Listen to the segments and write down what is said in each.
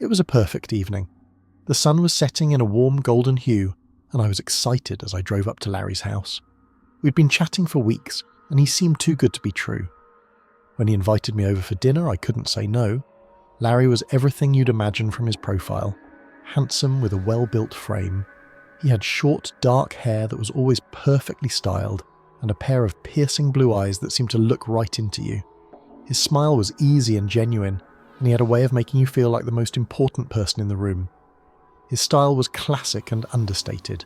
It was a perfect evening. The sun was setting in a warm golden hue, and I was excited as I drove up to Larry's house. We'd been chatting for weeks, and he seemed too good to be true. When he invited me over for dinner, I couldn't say no. Larry was everything you'd imagine from his profile. Handsome with a well-built frame. He had short, dark hair that was always perfectly styled, and a pair of piercing blue eyes that seemed to look right into you. His smile was easy and genuine, and he had a way of making you feel like the most important person in the room. His style was classic and understated.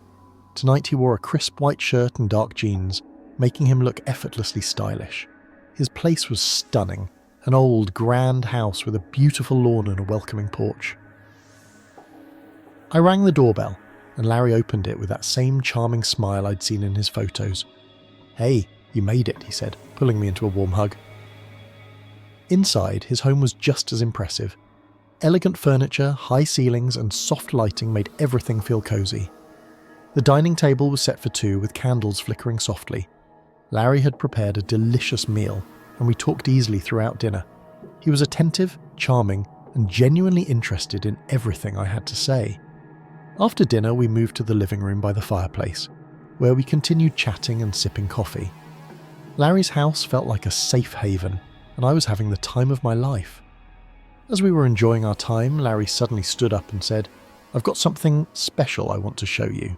Tonight he wore a crisp white shirt and dark jeans, making him look effortlessly stylish. His place was stunning, an old, grand house with a beautiful lawn and a welcoming porch. I rang the doorbell, and Larry opened it with that same charming smile I'd seen in his photos. "Hey, you made it," he said, pulling me into a warm hug. Inside, his home was just as impressive. Elegant furniture, high ceilings, and soft lighting made everything feel cozy. The dining table was set for two with candles flickering softly. Larry had prepared a delicious meal, and we talked easily throughout dinner. He was attentive, charming, and genuinely interested in everything I had to say. After dinner, we moved to the living room by the fireplace, where we continued chatting and sipping coffee. Larry's house felt like a safe haven, and I was having the time of my life. As we were enjoying our time, Larry suddenly stood up and said, "I've got something special I want to show you.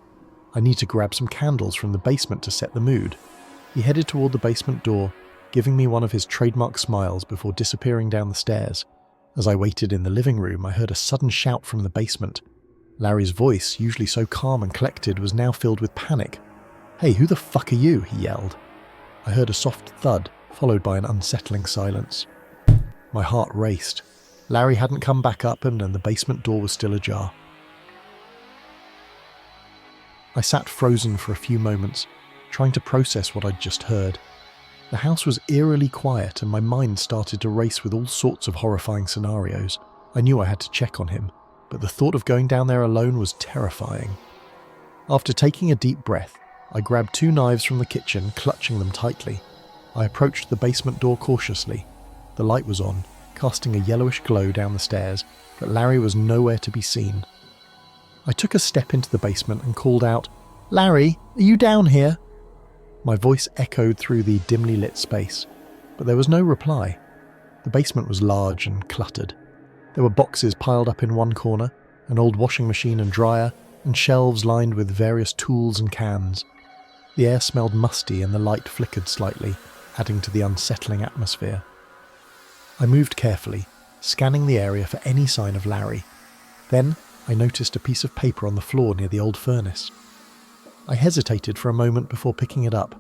I need to grab some candles from the basement to set the mood." He headed toward the basement door, giving me one of his trademark smiles before disappearing down the stairs. As I waited in the living room, I heard a sudden shout from the basement. Larry's voice, usually so calm and collected, was now filled with panic. "Hey, who the fuck are you?" he yelled. I heard a soft thud, followed by an unsettling silence. My heart raced. Larry hadn't come back up, and the basement door was still ajar. I sat frozen for a few moments, trying to process what I'd just heard. The house was eerily quiet, and my mind started to race with all sorts of horrifying scenarios. I knew I had to check on him, but the thought of going down there alone was terrifying. After taking a deep breath, I grabbed 2 knives from the kitchen, clutching them tightly. I approached the basement door cautiously. The light was on, casting a yellowish glow down the stairs, but Larry was nowhere to be seen. I took a step into the basement and called out, "Larry, are you down here?" My voice echoed through the dimly lit space, but there was no reply. The basement was large and cluttered. There were boxes piled up in one corner, an old washing machine and dryer, and shelves lined with various tools and cans. The air smelled musty and the light flickered slightly, adding to the unsettling atmosphere. I moved carefully, scanning the area for any sign of Larry. Then I noticed a piece of paper on the floor near the old furnace. I hesitated for a moment before picking it up.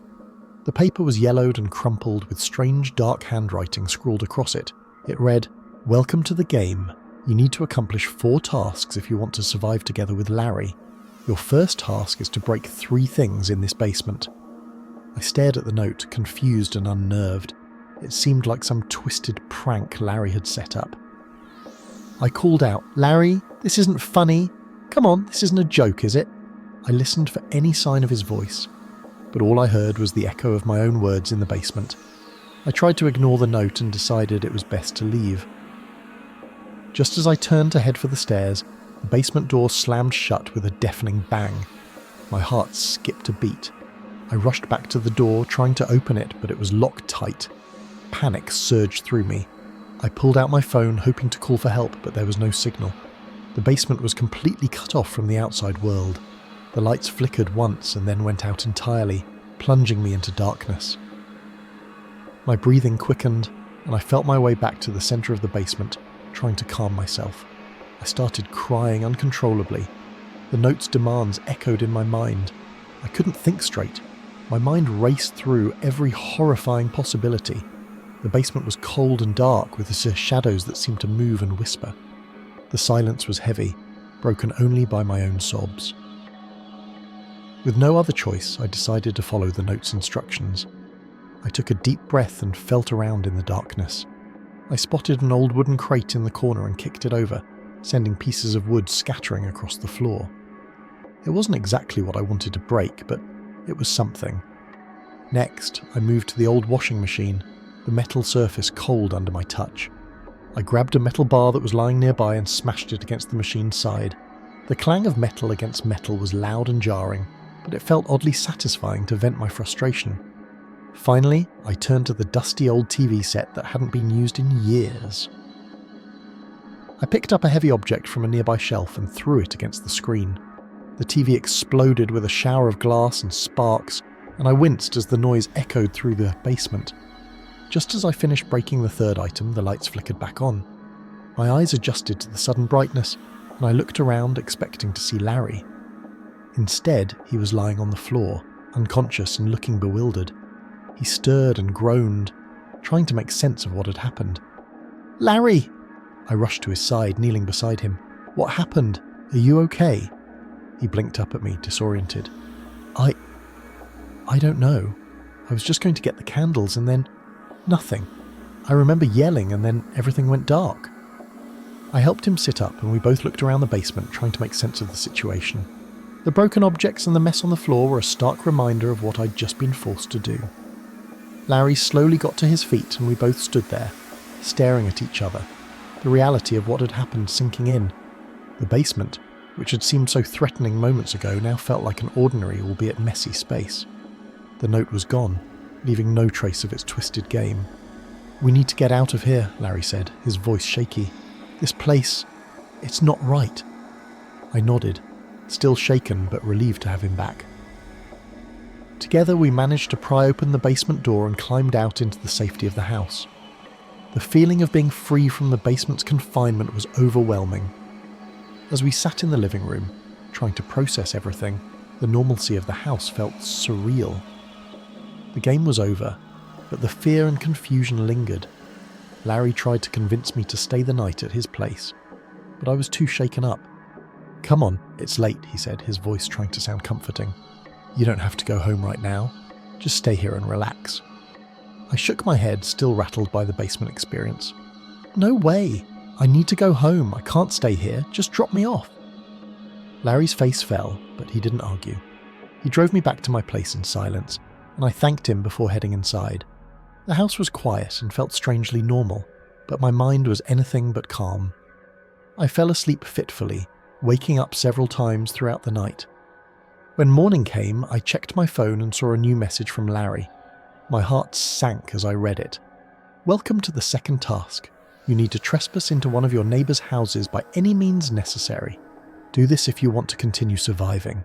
The paper was yellowed and crumpled with strange dark handwriting scrawled across it. It read, "Welcome to the game. You need to accomplish 4 tasks if you want to survive together with Larry. Your first task is to break 3 things in this basement." I stared at the note, confused and unnerved. It seemed like some twisted prank Larry had set up. I called out, "Larry, this isn't funny. Come on, this isn't a joke, is it?" I listened for any sign of his voice, but all I heard was the echo of my own words in the basement. I tried to ignore the note and decided it was best to leave. Just as I turned to head for the stairs, the basement door slammed shut with a deafening bang. My heart skipped a beat. I rushed back to the door, trying to open it, but it was locked tight. Panic surged through me. I pulled out my phone, hoping to call for help, but there was no signal. The basement was completely cut off from the outside world. The lights flickered once and then went out entirely, plunging me into darkness. My breathing quickened, and I felt my way back to the center of the basement, trying to calm myself. I started crying uncontrollably. The note's demands echoed in my mind. I couldn't think straight. My mind raced through every horrifying possibility. The basement was cold and dark, with the shadows that seemed to move and whisper. The silence was heavy, broken only by my own sobs. With no other choice, I decided to follow the note's instructions. I took a deep breath and felt around in the darkness. I spotted an old wooden crate in the corner and kicked it over, sending pieces of wood scattering across the floor. It wasn't exactly what I wanted to break, but it was something. Next, I moved to the old washing machine, the metal surface cold under my touch. I grabbed a metal bar that was lying nearby and smashed it against the machine's side. The clang of metal against metal was loud and jarring, but it felt oddly satisfying to vent my frustration. Finally, I turned to the dusty old TV set that hadn't been used in years. I picked up a heavy object from a nearby shelf and threw it against the screen. The TV exploded with a shower of glass and sparks, and I winced as the noise echoed through the basement. Just as I finished breaking the third item, the lights flickered back on. My eyes adjusted to the sudden brightness, and I looked around expecting to see Larry. Instead, he was lying on the floor, unconscious and looking bewildered. He stirred and groaned, trying to make sense of what had happened. "Larry!" I rushed to his side, kneeling beside him. "What happened? Are you okay?" He blinked up at me, disoriented. I don't know. I was just going to get the candles and then nothing. I remember yelling and then everything went dark." I helped him sit up and we both looked around the basement, trying to make sense of the situation. The broken objects and the mess on the floor were a stark reminder of what I'd just been forced to do. Larry slowly got to his feet and we both stood there, staring at each other, the reality of what had happened sinking in. The basement, which had seemed so threatening moments ago, now felt like an ordinary, albeit messy space. The note was gone, leaving no trace of its twisted game. "We need to get out of here," Larry said, his voice shaky. "This place, it's not right." I nodded, still shaken but relieved to have him back. Together we managed to pry open the basement door and climbed out into the safety of the house. The feeling of being free from the basement's confinement was overwhelming. As we sat in the living room, trying to process everything, the normalcy of the house felt surreal. The game was over, but the fear and confusion lingered. Larry tried to convince me to stay the night at his place, but I was too shaken up. "Come on, it's late," he said, his voice trying to sound comforting. "You don't have to go home right now. Just stay here and relax." I shook my head, still rattled by the basement experience. "No way! I need to go home. I can't stay here. Just drop me off." Larry's face fell, but he didn't argue. He drove me back to my place in silence, and I thanked him before heading inside. The house was quiet and felt strangely normal, but my mind was anything but calm. I fell asleep fitfully, waking up several times throughout the night. When morning came, I checked my phone and saw a new message from Larry. My heart sank as I read it. "Welcome to the second task. You need to trespass into one of your neighbour's houses by any means necessary. Do this if you want to continue surviving."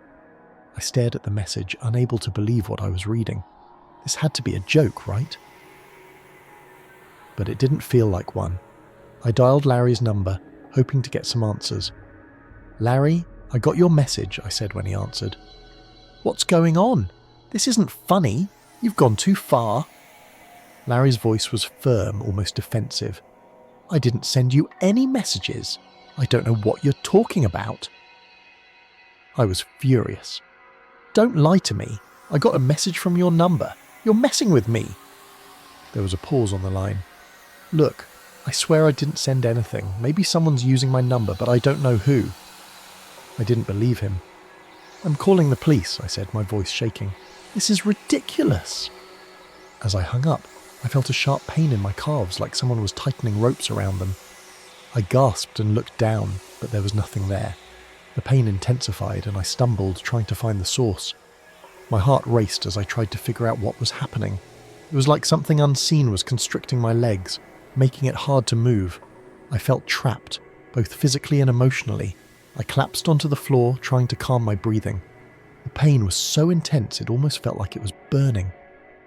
I stared at the message, unable to believe what I was reading. This had to be a joke, right? But it didn't feel like one. I dialed Larry's number, hoping to get some answers. "Larry, I got your message," I said when he answered. "What's going on? This isn't funny. You've gone too far." Larry's voice was firm, almost defensive. "I didn't send you any messages. I don't know what you're talking about." I was furious. "Don't lie to me. I got a message from your number. You're messing with me." There was a pause on the line. "Look, I swear I didn't send anything. Maybe someone's using my number, but I don't know who." I didn't believe him. "I'm calling the police," I said, my voice shaking. "This is ridiculous." As I hung up, I felt a sharp pain in my calves, like someone was tightening ropes around them. I gasped and looked down, but there was nothing there. The pain intensified and I stumbled, trying to find the source. My heart raced as I tried to figure out what was happening. It was like something unseen was constricting my legs, making it hard to move. I felt trapped, both physically and emotionally. I collapsed onto the floor, trying to calm my breathing. The pain was so intense it almost felt like it was burning.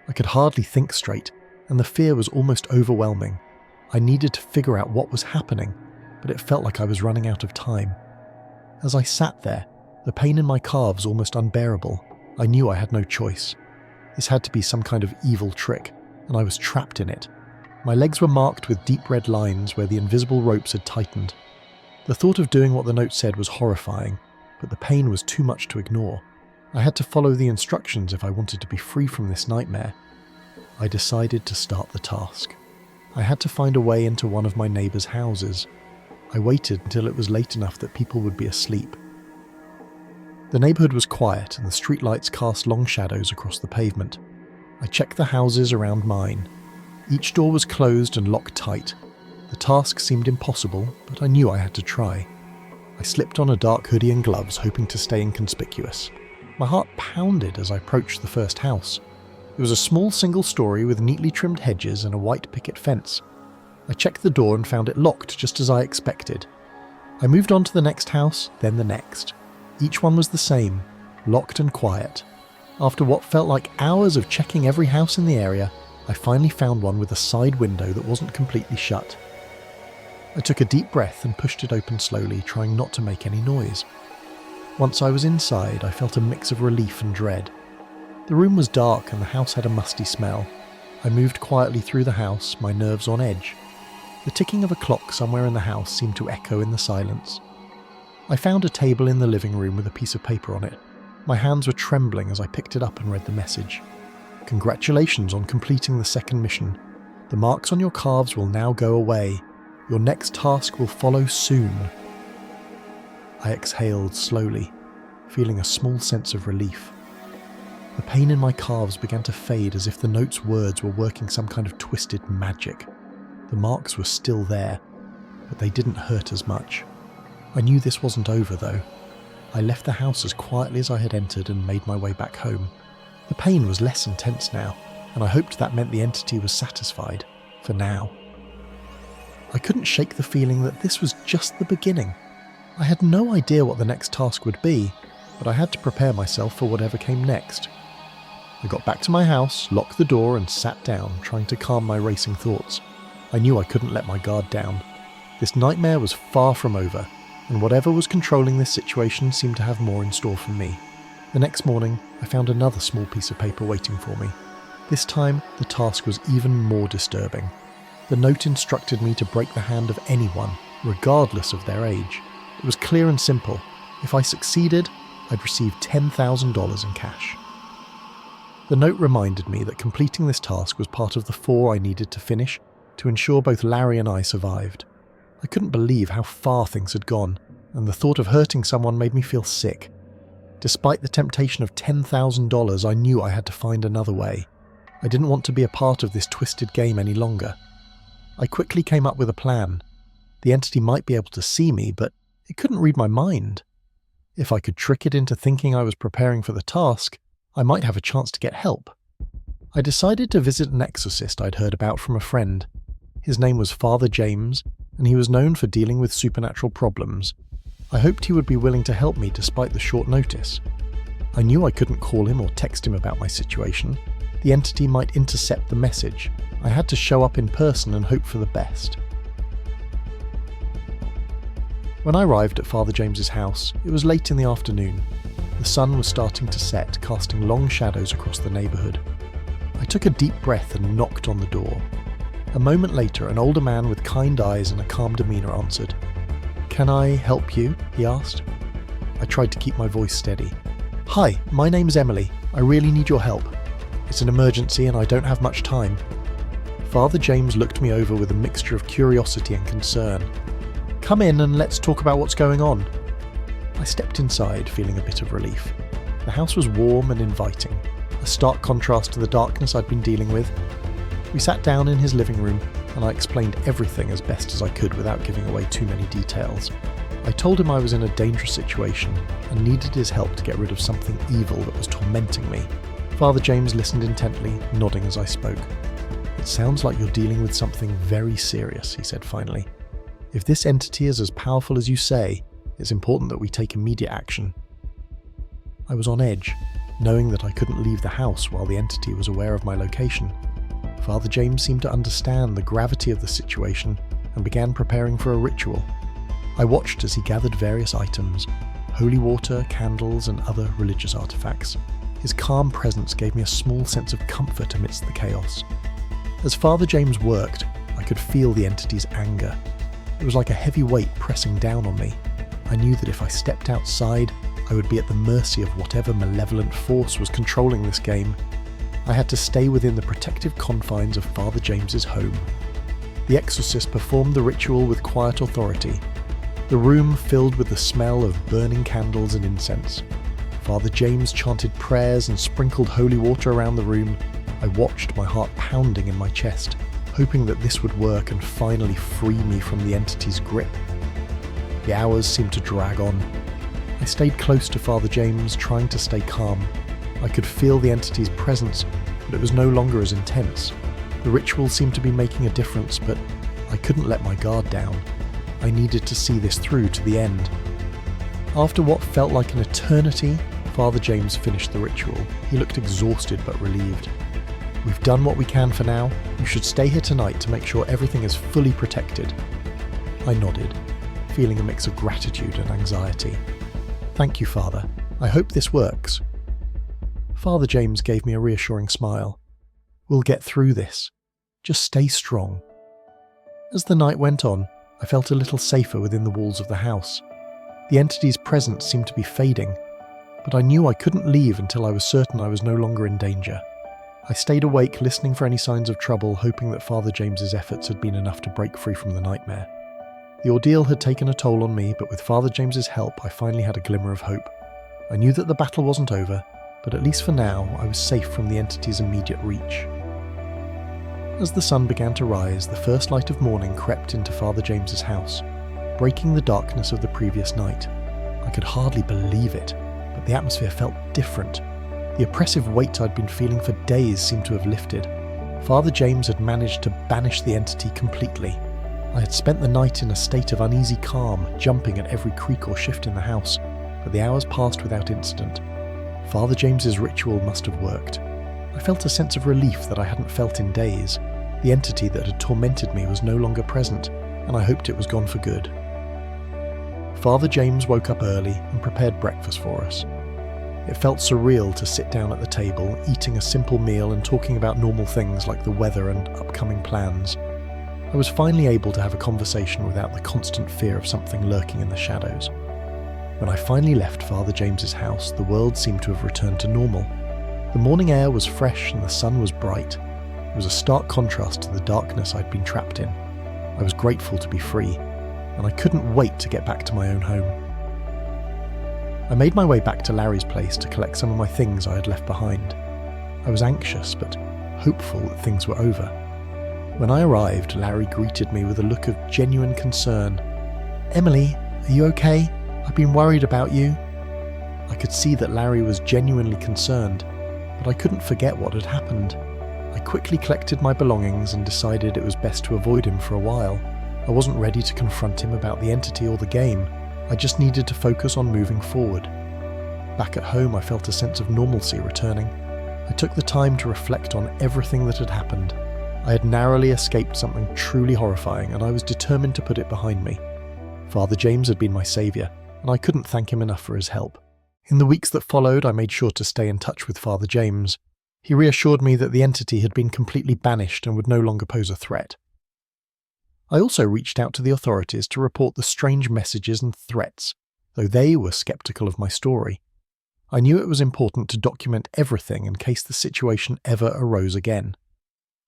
I could hardly think straight, and the fear was almost overwhelming. I needed to figure out what was happening, but it felt like I was running out of time. As I sat there, the pain in my calves almost unbearable, I knew I had no choice. This had to be some kind of evil trick, and I was trapped in it. My legs were marked with deep red lines where the invisible ropes had tightened. The thought of doing what the note said was horrifying, but the pain was too much to ignore. I had to follow the instructions if I wanted to be free from this nightmare. I decided to start the task. I had to find a way into one of my neighbours' houses. I waited until it was late enough that people would be asleep. The neighbourhood was quiet and the streetlights cast long shadows across the pavement. I checked the houses around mine. Each door was closed and locked tight. The task seemed impossible, but I knew I had to try. I slipped on a dark hoodie and gloves, hoping to stay inconspicuous. My heart pounded as I approached the first house. It was a small single story with neatly trimmed hedges and a white picket fence. I checked the door and found it locked, just as I expected. I moved on to the next house, then the next. Each one was the same, locked and quiet. After what felt like hours of checking every house in the area, I finally found one with a side window that wasn't completely shut. I took a deep breath and pushed it open slowly, trying not to make any noise. Once I was inside, I felt a mix of relief and dread. The room was dark and the house had a musty smell. I moved quietly through the house, my nerves on edge. The ticking of a clock somewhere in the house seemed to echo in the silence. I found a table in the living room with a piece of paper on it. My hands were trembling as I picked it up and read the message. Congratulations on completing the second mission. The marks on your calves will now go away. Your next task will follow soon. I exhaled slowly, feeling a small sense of relief. The pain in my calves began to fade as if the note's words were working some kind of twisted magic. The marks were still there, but they didn't hurt as much. I knew this wasn't over though. I left the house as quietly as I had entered and made my way back home. The pain was less intense now, and I hoped that meant the entity was satisfied, for now. I couldn't shake the feeling that this was just the beginning. I had no idea what the next task would be, but I had to prepare myself for whatever came next. I got back to my house, locked the door and sat down, trying to calm my racing thoughts. I knew I couldn't let my guard down. This nightmare was far from over, and whatever was controlling this situation seemed to have more in store for me. The next morning, I found another small piece of paper waiting for me. This time, the task was even more disturbing. The note instructed me to break the hand of anyone, regardless of their age. It was clear and simple. If I succeeded, I'd receive $10,000 in cash. The note reminded me that completing this task was part of the 4 I needed to finish to ensure both Larry and I survived. I couldn't believe how far things had gone, and the thought of hurting someone made me feel sick. Despite the temptation of $10,000, I knew I had to find another way. I didn't want to be a part of this twisted game any longer. I quickly came up with a plan. The entity might be able to see me, but it couldn't read my mind. If I could trick it into thinking I was preparing for the task, I might have a chance to get help. I decided to visit an exorcist I'd heard about from a friend. His name was Father James, and he was known for dealing with supernatural problems. I hoped he would be willing to help me despite the short notice. I knew I couldn't call him or text him about my situation. The entity might intercept the message. I had to show up in person and hope for the best. When I arrived at Father James's house, it was late in the afternoon. The sun was starting to set, casting long shadows across the neighbourhood. I took a deep breath and knocked on the door. A moment later, an older man with kind eyes and a calm demeanour answered. "Can I help you?" he asked. I tried to keep my voice steady. "Hi, my name's Emily. I really need your help. It's an emergency and I don't have much time." Father James looked me over with a mixture of curiosity and concern. "Come in and let's talk about what's going on." I stepped inside, feeling a bit of relief. The house was warm and inviting, a stark contrast to the darkness I'd been dealing with. We sat down in his living room, and I explained everything as best as I could without giving away too many details. I told him I was in a dangerous situation and needed his help to get rid of something evil that was tormenting me. Father James listened intently, nodding as I spoke. "It sounds like you're dealing with something very serious," he said finally. "If this entity is as powerful as you say, it's important that we take immediate action." I was on edge, knowing that I couldn't leave the house while the entity was aware of my location. Father James seemed to understand the gravity of the situation and began preparing for a ritual. I watched as he gathered various items, holy water, candles, and other religious artifacts. His calm presence gave me a small sense of comfort amidst the chaos. As Father James worked, I could feel the entity's anger. It was like a heavy weight pressing down on me. I knew that if I stepped outside, I would be at the mercy of whatever malevolent force was controlling this game. I had to stay within the protective confines of Father James's home. The exorcist performed the ritual with quiet authority. The room filled with the smell of burning candles and incense. Father James chanted prayers and sprinkled holy water around the room. I watched, my heart pounding in my chest, hoping that this would work and finally free me from the entity's grip. The hours seemed to drag on. I stayed close to Father James, trying to stay calm. I could feel the entity's presence, but it was no longer as intense. The ritual seemed to be making a difference, but I couldn't let my guard down. I needed to see this through to the end. After what felt like an eternity, Father James finished the ritual. He looked exhausted but relieved. "We've done what we can for now. You should stay here tonight to make sure everything is fully protected." I nodded, feeling a mix of gratitude and anxiety. "Thank you, Father. I hope this works." Father James gave me a reassuring smile. "We'll get through this. Just stay strong." As the night went on, I felt a little safer within the walls of the house. The entity's presence seemed to be fading, but I knew I couldn't leave until I was certain I was no longer in danger. I stayed awake, listening for any signs of trouble, hoping that Father James's efforts had been enough to break free from the nightmare. The ordeal had taken a toll on me, but with Father James's help, I finally had a glimmer of hope. I knew that the battle wasn't over, but at least for now, I was safe from the entity's immediate reach. As the sun began to rise, the first light of morning crept into Father James's house, breaking the darkness of the previous night. I could hardly believe it, but the atmosphere felt different. The oppressive weight I'd been feeling for days seemed to have lifted. Father James had managed to banish the entity completely. I had spent the night in a state of uneasy calm, jumping at every creak or shift in the house, but the hours passed without incident. Father James's ritual must have worked. I felt a sense of relief that I hadn't felt in days. The entity that had tormented me was no longer present, and I hoped it was gone for good. Father James woke up early and prepared breakfast for us. It felt surreal to sit down at the table, eating a simple meal and talking about normal things like the weather and upcoming plans. I was finally able to have a conversation without the constant fear of something lurking in the shadows. When I finally left Father James's house, the world seemed to have returned to normal. The morning air was fresh and the sun was bright. It was a stark contrast to the darkness I'd been trapped in. I was grateful to be free, and I couldn't wait to get back to my own home. I made my way back to Larry's place to collect some of my things I had left behind. I was anxious, but hopeful that things were over. When I arrived, Larry greeted me with a look of genuine concern. "Emily, are you okay? I've been worried about you." I could see that Larry was genuinely concerned, but I couldn't forget what had happened. I quickly collected my belongings and decided it was best to avoid him for a while. I wasn't ready to confront him about the entity or the game. I just needed to focus on moving forward. Back at home, I felt a sense of normalcy returning. I took the time to reflect on everything that had happened. I had narrowly escaped something truly horrifying, and I was determined to put it behind me. Father James had been my saviour, and I couldn't thank him enough for his help. In the weeks that followed, I made sure to stay in touch with Father James. He reassured me that the entity had been completely banished and would no longer pose a threat. I also reached out to the authorities to report the strange messages and threats, though they were sceptical of my story. I knew it was important to document everything in case the situation ever arose again.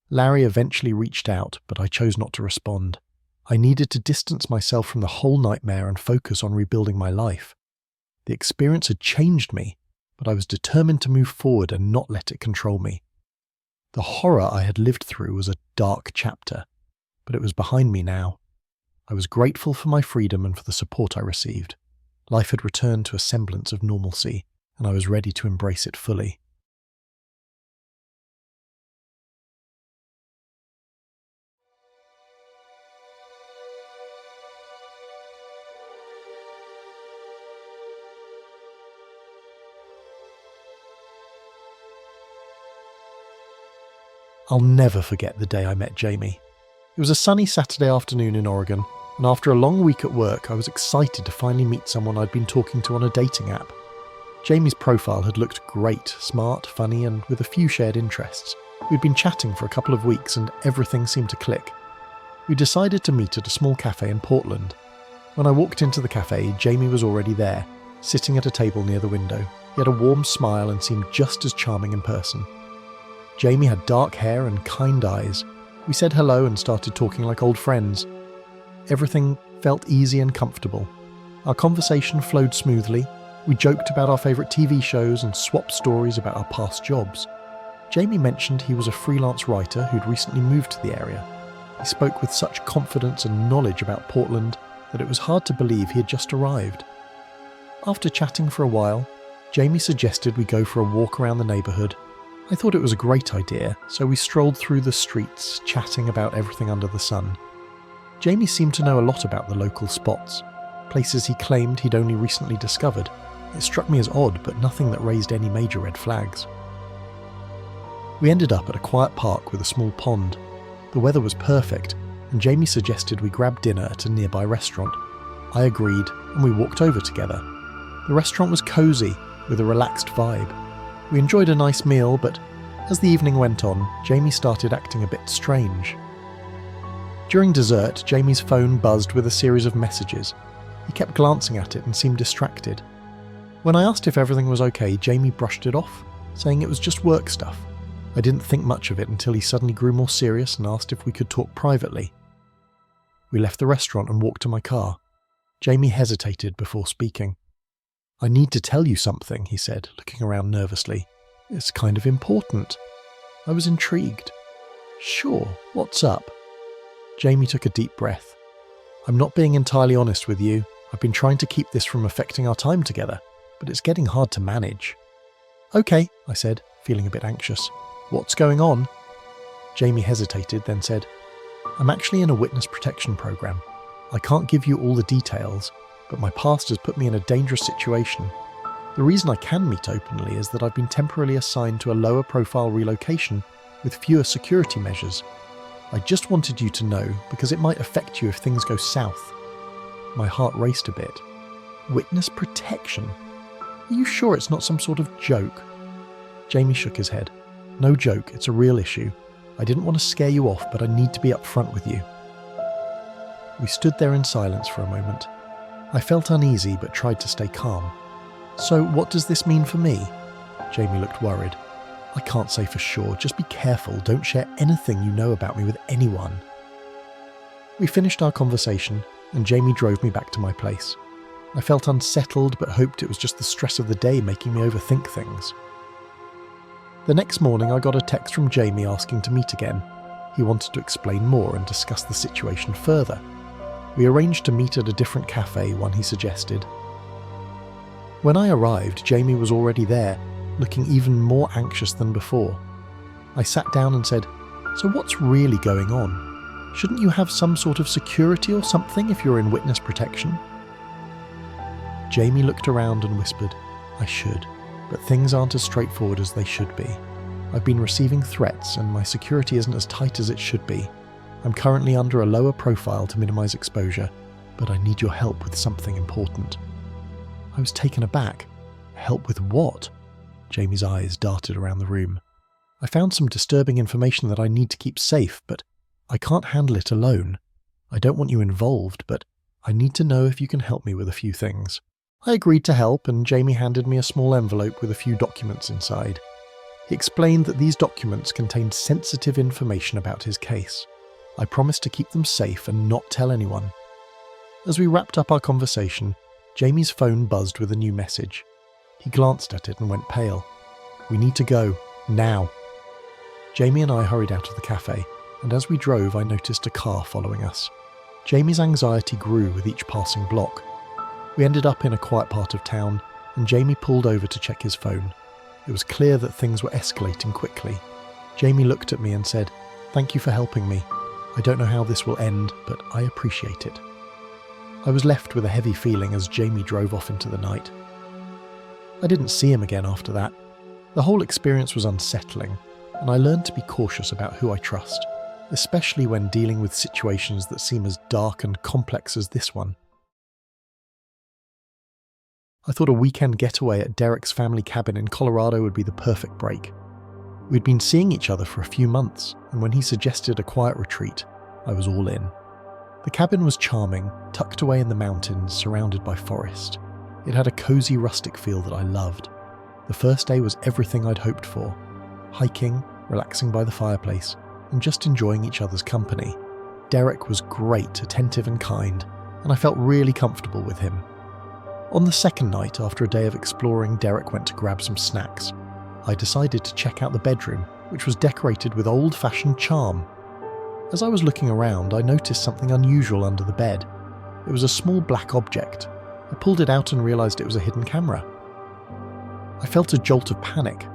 Larry eventually reached out, but I chose not to respond. I needed to distance myself from the whole nightmare and focus on rebuilding my life. The experience had changed me, but I was determined to move forward and not let it control me. The horror I had lived through was a dark chapter, but it was behind me now. I was grateful for my freedom and for the support I received. Life had returned to a semblance of normalcy, and I was ready to embrace it fully. I'll never forget the day I met Jamie. It was a sunny Saturday afternoon in Oregon, and after a long week at work, I was excited to finally meet someone I'd been talking to on a dating app. Jamie's profile had looked great, smart, funny, and with a few shared interests. We'd been chatting for a couple of weeks and everything seemed to click. We decided to meet at a small cafe in Portland. When I walked into the cafe, Jamie was already there, sitting at a table near the window. He had a warm smile and seemed just as charming in person. Jamie had dark hair and kind eyes. We said hello and started talking like old friends. Everything felt easy and comfortable. Our conversation flowed smoothly. We joked about our favourite TV shows and swapped stories about our past jobs. Jamie mentioned he was a freelance writer who'd recently moved to the area. He spoke with such confidence and knowledge about Portland that it was hard to believe he had just arrived. After chatting for a while, Jamie suggested we go for a walk around the neighbourhood. I thought it was a great idea, so we strolled through the streets, chatting about everything under the sun. Jamie seemed to know a lot about the local spots, places he claimed he'd only recently discovered. It struck me as odd, but nothing that raised any major red flags. We ended up at a quiet park with a small pond. The weather was perfect, and Jamie suggested we grab dinner at a nearby restaurant. I agreed, and we walked over together. The restaurant was cosy, with a relaxed vibe. We enjoyed a nice meal, but as the evening went on, Jamie started acting a bit strange. During dessert, Jamie's phone buzzed with a series of messages. He kept glancing at it and seemed distracted. When I asked if everything was okay, Jamie brushed it off, saying it was just work stuff. I didn't think much of it until he suddenly grew more serious and asked if we could talk privately. We left the restaurant and walked to my car. Jamie hesitated before speaking. "I need to tell you something," he said, looking around nervously. "It's kind of important." I was intrigued. "Sure, what's up?" Jamie took a deep breath. "I'm not being entirely honest with you. I've been trying to keep this from affecting our time together, but it's getting hard to manage." "Okay," I said, feeling a bit anxious. "What's going on?" Jamie hesitated, then said, "I'm actually in a witness protection program. I can't give you all the details, but my past has put me in a dangerous situation. The reason I can meet openly is that I've been temporarily assigned to a lower profile relocation with fewer security measures. I just wanted you to know because it might affect you if things go south." My heart raced a bit. "Witness protection? Are you sure it's not some sort of joke?" Jamie shook his head. "No joke, it's a real issue. I didn't want to scare you off, but I need to be upfront with you." We stood there in silence for a moment. I felt uneasy but tried to stay calm. "So what does this mean for me?" Jamie looked worried. "I can't say for sure. Just be careful. Don't share anything you know about me with anyone." We finished our conversation, and Jamie drove me back to my place. I felt unsettled but hoped it was just the stress of the day making me overthink things. The next morning I got a text from Jamie asking to meet again. He wanted to explain more and discuss the situation further. We arranged to meet at a different cafe, one he suggested. When I arrived, Jamie was already there, looking even more anxious than before. I sat down and said, "So what's really going on? Shouldn't you have some sort of security or something if you're in witness protection?" Jamie looked around and whispered, "I should, but things aren't as straightforward as they should be. I've been receiving threats and my security isn't as tight as it should be. I'm currently under a lower profile to minimize exposure, but I need your help with something important." I was taken aback. "Help with what?" Jamie's eyes darted around the room. "I found some disturbing information that I need to keep safe, but I can't handle it alone. I don't want you involved, but I need to know if you can help me with a few things." I agreed to help, and Jamie handed me a small envelope with a few documents inside. He explained that these documents contained sensitive information about his case. I promised to keep them safe and not tell anyone. As we wrapped up our conversation, Jamie's phone buzzed with a new message. He glanced at it and went pale. "We need to go, now." Jamie and I hurried out of the cafe, and as we drove I noticed a car following us. Jamie's anxiety grew with each passing block. We ended up in a quiet part of town, and Jamie pulled over to check his phone. It was clear that things were escalating quickly. Jamie looked at me and said, "Thank you for helping me. I don't know how this will end, but I appreciate it." I was left with a heavy feeling as Jamie drove off into the night. I didn't see him again after that. The whole experience was unsettling, and I learned to be cautious about who I trust, especially when dealing with situations that seem as dark and complex as this one. I thought a weekend getaway at Derek's family cabin in Colorado would be the perfect break. We'd been seeing each other for a few months, and when he suggested a quiet retreat, I was all in. The cabin was charming, tucked away in the mountains, surrounded by forest. It had a cozy rustic feel that I loved. The first day was everything I'd hoped for. Hiking, relaxing by the fireplace, and just enjoying each other's company. Derek was great, attentive and kind, and I felt really comfortable with him. On the second night, after a day of exploring, Derek went to grab some snacks. I decided to check out the bedroom, which was decorated with old-fashioned charm. As I was looking around, I noticed something unusual under the bed. It was a small black object. I pulled it out and realised it was a hidden camera. I felt a jolt of panic.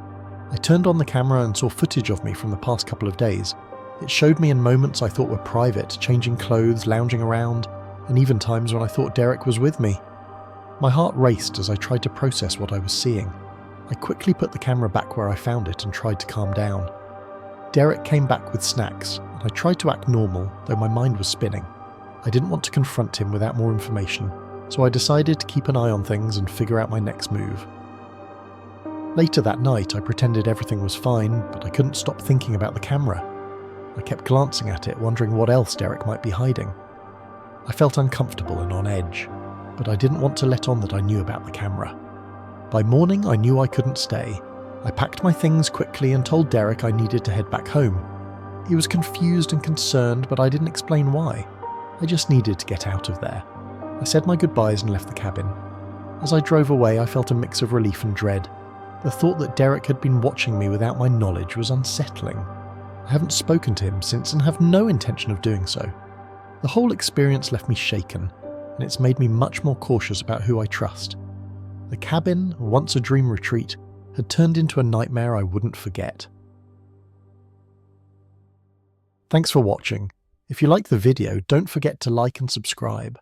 I turned on the camera and saw footage of me from the past couple of days. It showed me in moments I thought were private, changing clothes, lounging around, and even times when I thought Derek was with me. My heart raced as I tried to process what I was seeing. I quickly put the camera back where I found it and tried to calm down. Derek came back with snacks, and I tried to act normal, though my mind was spinning. I didn't want to confront him without more information, so I decided to keep an eye on things and figure out my next move. Later that night, I pretended everything was fine, but I couldn't stop thinking about the camera. I kept glancing at it, wondering what else Derek might be hiding. I felt uncomfortable and on edge, but I didn't want to let on that I knew about the camera. By morning, I knew I couldn't stay. I packed my things quickly and told Derek I needed to head back home. He was confused and concerned, but I didn't explain why. I just needed to get out of there. I said my goodbyes and left the cabin. As I drove away, I felt a mix of relief and dread. The thought that Derek had been watching me without my knowledge was unsettling. I haven't spoken to him since and have no intention of doing so. The whole experience left me shaken, and it's made me much more cautious about who I trust. The cabin, once a dream retreat, had turned into a nightmare I wouldn't forget. Thanks for watching. If you like the video, don't forget to like and subscribe.